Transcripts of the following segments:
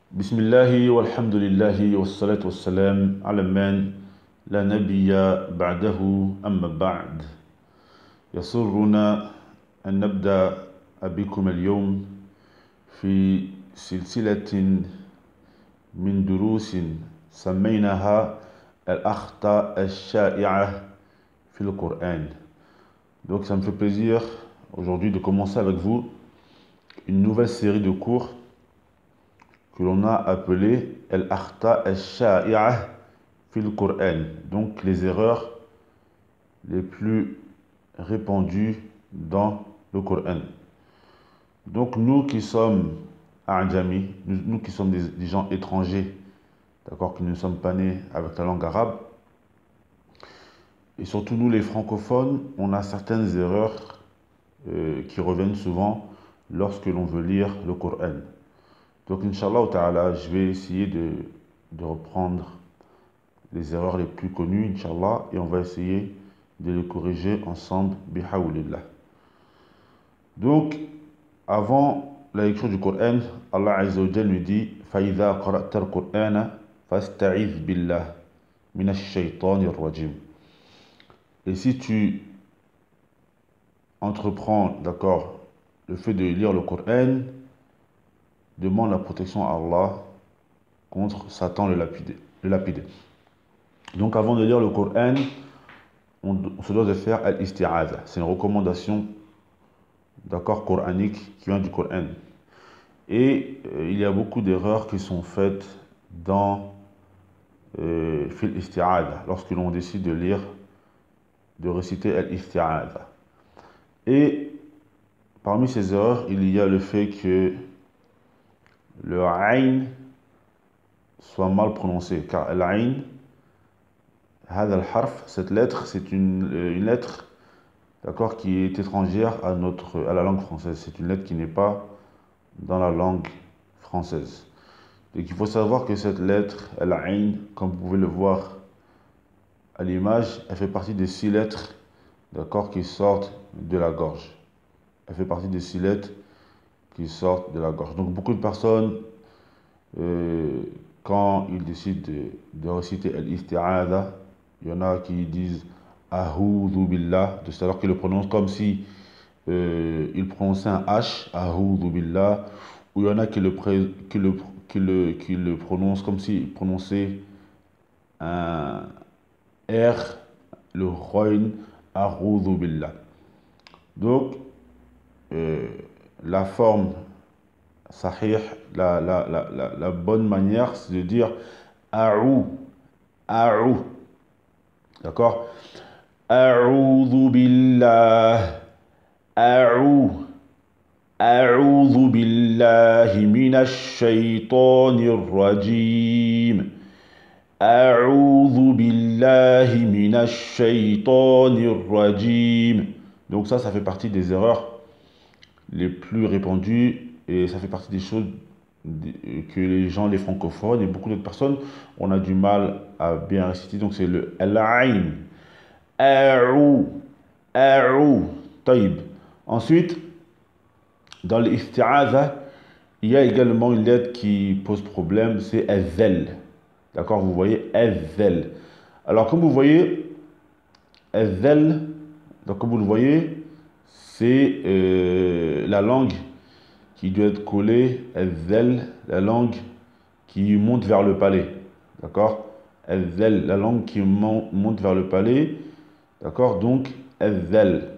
بسم الله والحمد لله والصلاة والسلام على من لا نبي بعده أما بعد يسرنا أن نبدأ بكم اليوم في سلسلة من دروس سميناها الأخطاء الشائعة في القرآن. Donc ça me fait plaisir aujourd'hui de commencer avec vous une nouvelle série de cours que l'on a appelé Al-Akhta al-Sha'i'a fil Qur'an, donc les erreurs les plus répandues dans le Coran. Donc nous qui sommes A'jami, nous qui sommes des gens étrangers, d'accord, qui ne sommes pas nés avec la langue arabe, et surtout nous les francophones, on a certaines erreurs qui reviennent souvent lorsque l'on veut lire le Coran. Donc, Inch'Allah Ta'ala, je vais essayer de reprendre les erreurs les plus connues, Inch'Allah, et on va essayer de les corriger ensemble, bihawlillah. Donc, avant la lecture du Coran, Allah Azza wa Jal nous dit فَإِذَا قَرَأْتَ الْقُرْآنَ فَاسْتَعِذْ بِاللَّهِ مِنَ الشَّيْطَانِ الرَّجِيمِ. Et si tu entreprends, d'accord, le fait de lire le Coran, demande la protection à Allah contre Satan le lapidé. Donc avant de lire le Coran, on se doit de faire al-isti'adha. C'est une recommandation, d'accord, coranique qui vient du Coran. Et il y a beaucoup d'erreurs qui sont faites dans fil isti'adha, lorsque l'on décide de lire, de réciter al-isti'adha. Et parmi ces erreurs, il y a le fait que le ayn soit mal prononcé, car l'ayn, cette lettre, c'est une lettre, d'accord, qui est étrangère à la langue française. C'est une lettre qui n'est pas dans la langue française. Donc il faut savoir que cette lettre, l'ayn, comme vous pouvez le voir à l'image, elle fait partie des 6 lettres, d'accord, qui sortent de la gorge. Elle fait partie des 6 lettres qui sortent de la gorge. Donc beaucoup de personnes, quand ils décident de réciter al-isti'adha, il y en a qui disent A'udhu billah, c'est-à-dire qu'ils le prononcent comme si ils prononçaient un H, A'udhu billah, ou il y en a qui le prononcent comme s'ils prononçaient un R, le Royn, A'udhu billah. Donc, la forme sahih, la bonne manière, c'est de dire A'ou, A'ou. D'accord? A'udhu billah, A'udhu billahi minash shaytanir rajim. A'udhu billahi minash shaytanir rajim. Donc ça fait partie des erreurs les plus répandues et ça fait partie des choses que les gens, les francophones et beaucoup d'autres personnes, on a du mal à bien réciter. Donc c'est le al-ayn, a'ou, a'ou, taïb. Ensuite, dans l'isti'adha, il y a également une lettre qui pose problème, c'est az-zel. D'accord, vous voyez az-zel. Alors comme vous voyez, az-zel, donc comme vous le voyez, c'est la langue qui doit être collée, az-zel, la langue qui monte vers le palais. D'accord? Az-zel, la langue qui monte vers le palais. D'accord? Donc, az-zel.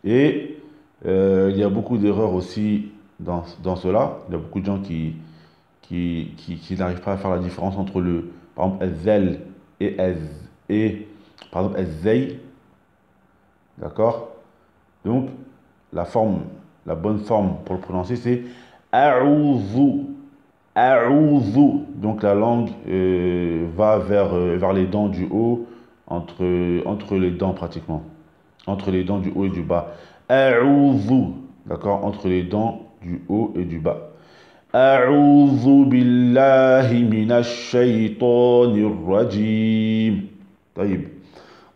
Et il y a beaucoup d'erreurs aussi dans cela. Il y a beaucoup de gens qui n'arrivent pas à faire la différence entre par exemple, az-zel et par exemple, az-zay. D'accord? Donc, la bonne forme pour le prononcer, c'est a'udhu. A'udhu. Donc la langue va vers les dents du haut, entre les dents pratiquement. Entre les dents du haut et du bas. A'udhu. D'accord? Entre les dents du haut et du bas. A'udhu billahi minash shaytanir rajim. Taïb.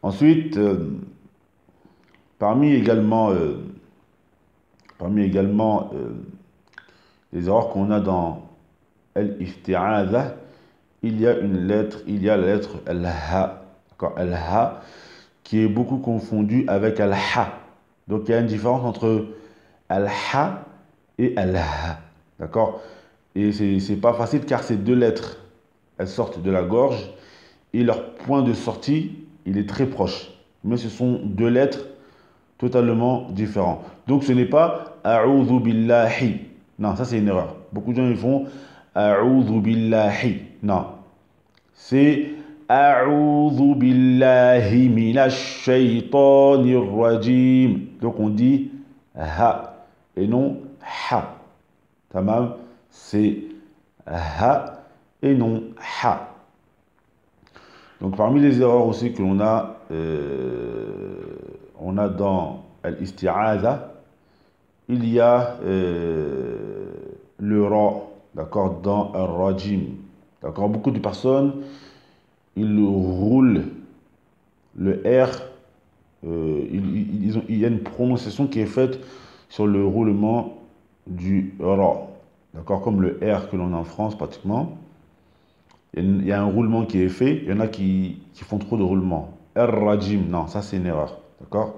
Ensuite, parmi également les erreurs qu'on a dans al-isti'adha, il y a la lettre al-ha. D'accord, al-ha, qui est beaucoup confondu avec al-ha. Donc il y a une différence entre al-ha et al-ha. D'accord? Et c'est pas facile car ces deux lettres, elles sortent de la gorge et leur point de sortie, il est très proche. Mais ce sont deux lettres totalement différents. Donc ce n'est pas a'udhu billahi. Non, ça c'est une erreur. Beaucoup de gens ils font a'udhu billahi. Non. C'est a'udhu billahi minash shaytanir rajim. Donc on dit ha et non ha. Tamam, c'est ha et non ha. Donc parmi les erreurs aussi que on a dans al-isti'adha, il y a le ra, d'accord, dans al-rajim. D'accord, beaucoup de personnes, ils roulent le R, il y a une prononciation qui est faite sur le roulement du ra. D'accord, comme le R que l'on a en France pratiquement. Il y a un roulement qui est fait, il y en a qui font trop de roulement. R-rajim, non, ça c'est une erreur. D'accord?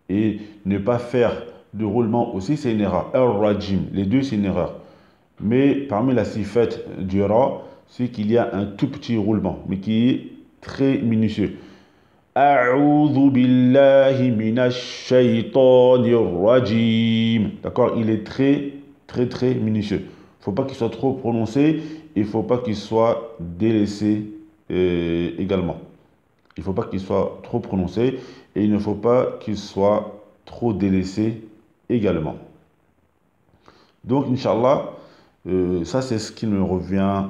Et ne pas faire de roulement aussi, c'est une erreur. R-rajim, les deux c'est une erreur. Mais parmi la sifette du ra, c'est qu'il y a un tout petit roulement, mais qui est très minutieux. A'udhu billahi minash shaytanir rajim. D'accord? Il est très minutieux. Il ne faut pas qu'il soit trop prononcé, il ne faut pas qu'il soit délaissé également. Il ne faut pas qu'il soit trop prononcé et il ne faut pas qu'il soit trop délaissé également. Donc, Inch'Allah, ça c'est ce qui me revient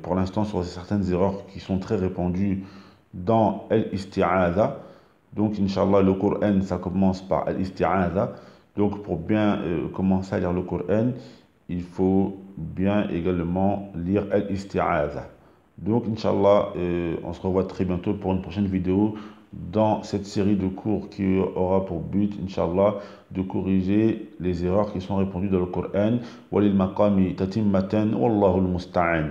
pour l'instant sur certaines erreurs qui sont très répandues dans Al-Isti'adha. Donc, Inch'Allah, le Coran, ça commence par Al-Isti'adha. Donc, pour bien commencer à lire le Coran, il faut bien également lire Al-Isti'adha. Donc, Inch'Allah, on se revoit très bientôt pour une prochaine vidéo dans cette série de cours qui aura pour but, Inch'Allah, de corriger les erreurs qui sont répandues dans le Coran. Walil maqami tatimmatan, wallahu al-musta'an.